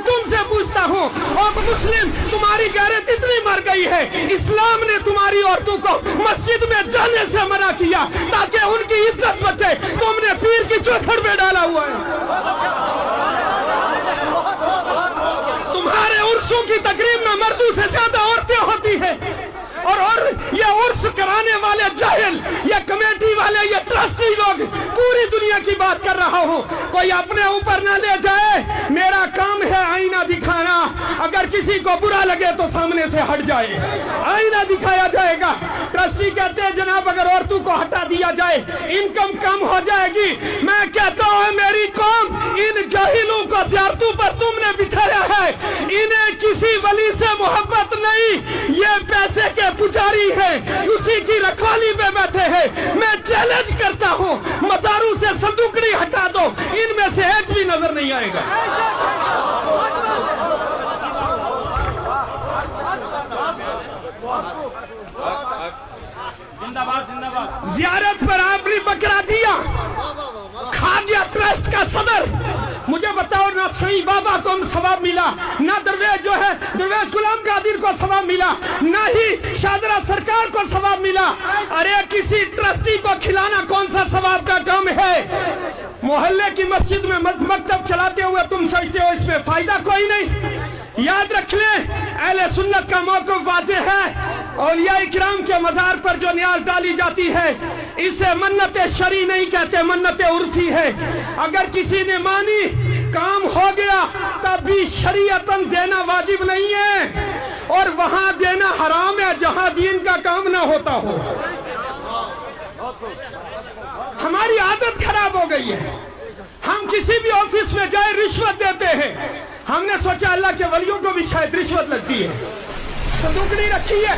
तुम से पूछता हूँ, और मुस्लिम तुम्हारी गैरत इतनी मर गई है, इस्लाम ने तुम्हारी औरतों को मस्जिद में जाने से मना किया ताकि उनकी इज्जत बचे, तुमने पीर की चौखट में डाला हुआ है। तुम्हारे उर्सों की तकरीब में मर्दों से ज्यादा औरतें होती हैं, और ये उर्स कराने वाले जाहिल, ये कमेटी वाले, ये ट्रस्टी लोग, पूरी दुनिया की बात कर रहा हूँ, कोई अपने ऊपर ना ले जाए। मेरा काम है आईना दिखाना, अगर किसी को बुरा लगे तो सामने से हट जाए, आईना दिखाया जाएगा। ट्रस्टी कहते हैं जनाब अगर औरतों को हटा दिया जाए इनकम कम हो जाएगी। मैं कहता हूँ मेरी कौम, इन जाहिलों को ज़ियारतों पर तुमने बिठाया है, इन्हें किसी वली से मोहब्बत नहीं, ये पैसे के पुजारी हैं, उसी की रखवाली में बैठे हैं। मैं चैलेंज करता हूँ मज़ारों से संदूकड़ी हटा दो, इनमें से एक भी नजर नहीं आएगा। जियारत पर आपने बकरा दिया, खा गया ट्रस्ट का सदर। मुझे बताओ ना सही बाबा को सवाब मिला, ना दरवेश जो है दरवेश गुलाम कादिर को सवाब मिला, ना ही शादरा सरकार को सवाब मिला। अरे किसी ट्रस्टी को खिलाना कौन सा सवाब का काम है? मोहल्ले की मस्जिद में मकतब चलाते हुए तुम सोचते हो इसमें फायदा कोई नहीं। याद रख ले, अहले सुन्नत का मौक़िफ़ वाज़ेह है। औलिया इकराम के मज़ार पर जो न्याज डाली जाती है इसे मन्नत शरी नहीं कहते, मन्नत उर्फी है। अगर किसी ने मानी काम हो गया तब भी शरीयतन देना वाजिब नहीं है, और वहां देना हराम है जहां दीन का काम ना होता हो। हमारी आदत खराब हो गई है, हम किसी भी ऑफिस में जाए रिश्वत देते हैं। हमने सोचा अल्लाह के वलियों को भी शायद रिश्वत लगती है। संदूकड़ी रखी है,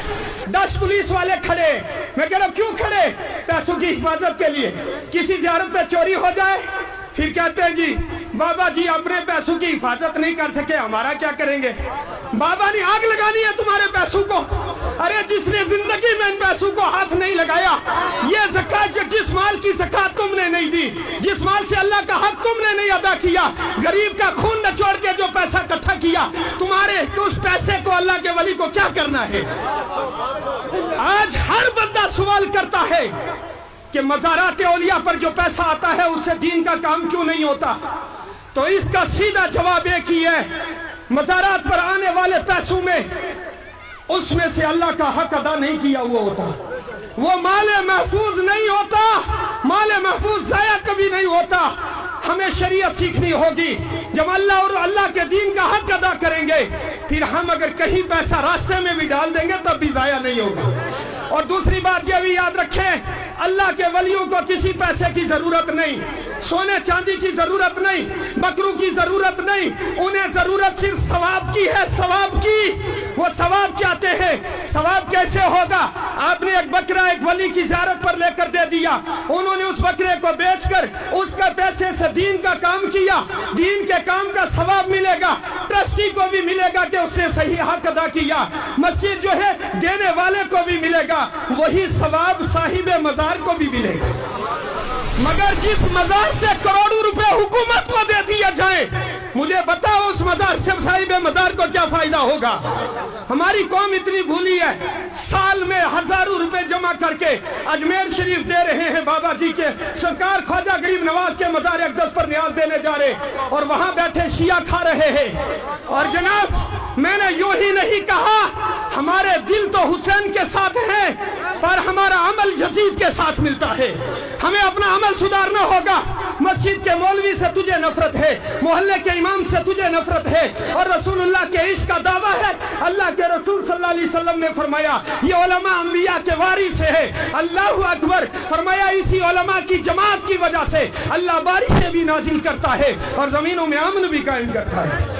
10 पुलिस वाले खड़े, मैं कह रहा हूं क्यों खड़े? पैसों की हिफाजत के लिए। किसी ज़ियारत पे चोरी हो जाए फिर कहते हैं जी बाबा जी अपने पैसों की हिफाजत नहीं कर सके, हमारा क्या करेंगे? बाबा ने आग लगानी है तुम्हारे पैसों को। अरे जिसने जिंदगी में इन पैसों को हाथ नहीं लगाया, ये ज़कात, जिस माल की ज़कात तुमने नहीं दी, जिस माल से अल्लाह का हक तुमने नहीं अदा किया, गरीब का खून निचोड़ के जो पैसा इकट्ठा किया तुम्हारे, तो उस पैसे को अल्लाह के वली को क्या करना है? आज हर बंदा सवाल करता है कि मज़ारात औलिया पर जो पैसा आता है उससे दीन का काम क्यों नहीं होता? तो इसका सीधा जवाब एक ही है, मज़ारात पर आने वाले पैसों में उसमें से अल्लाह का हक अदा नहीं किया हुआ होता, वो माले महफूज नहीं होता, माले महफूज ज़ाया कभी नहीं होता। हमें शरीयत सीखनी होगी। जब अल्लाह और अल्लाह के दीन का हक अदा करेंगे, फिर हम अगर कहीं पैसा रास्ते में भी डाल देंगे तब भी ज़ाया नहीं होगा। और दूसरी बात यह भी याद रखें, अल्लाह के वलियों को किसी पैसे की जरूरत नहीं, सोने चांदी की जरूरत नहीं, बकरों की जरूरत नहीं, उन्हें जरूरत सिर्फ सवाब की है, सवाब की। वो सवाब चाहते हैं। सवाब कैसे होगा? आपने एक बकरा एक वली की ज़ियारत पर लेकर दे दिया, उन्होंने उस बकरे को बेचकर उसका पैसे से दीन का काम किया, दीन के काम का सवाब मिलेगा, ट्रस्टी को भी मिलेगा कि उसने सही हक अदा किया, मस्जिद जो है देने वाले को भी मिलेगा, वही सवाब साहिब मज़ार को भी मिलेगा। मगर जिस मज़ार से करोड़ों रुपए हुकूमत को दे दिया जाए, मुझे बताओ उस मज़ार से साहिब मज़ार को क्या फायदा होगा? हमारी कौम इतनी भूली है, साल में हजारों रुपए जमा करके अजमेर शरीफ दे रहे हैं बाबा जी के, सरकार ख्वाजा गरीब नवाज के मज़ार अक़दस पर न्याज देने जा रहे, और वहां बैठे शिया खा रहे हैं। और जनाब मैंने यूं ही नहीं कहा, हमारे दिल तो हुसैन के साथ हैं पर हमारा अमल यजीद के साथ मिलता है। हमें अपना अमल सुधारना होगा। मस्जिद के मौलवी से तुझे नफरत है, मोहल्ले के इमाम से तुझे नफरत है, और रसूलुल्लाह के इश्क का दावा है। अल्लाह के रसूल सल्लल्लाहु अलैहि वसल्लम ने फरमाया ये उलमा अंबिया के वारिस है। अल्लाहु अकबर। फरमाया इसी उलमा की जमात की वजह से अल्लाह बारिशें भी नाजिल करता है और जमीनों में अमन भी कायम करता है।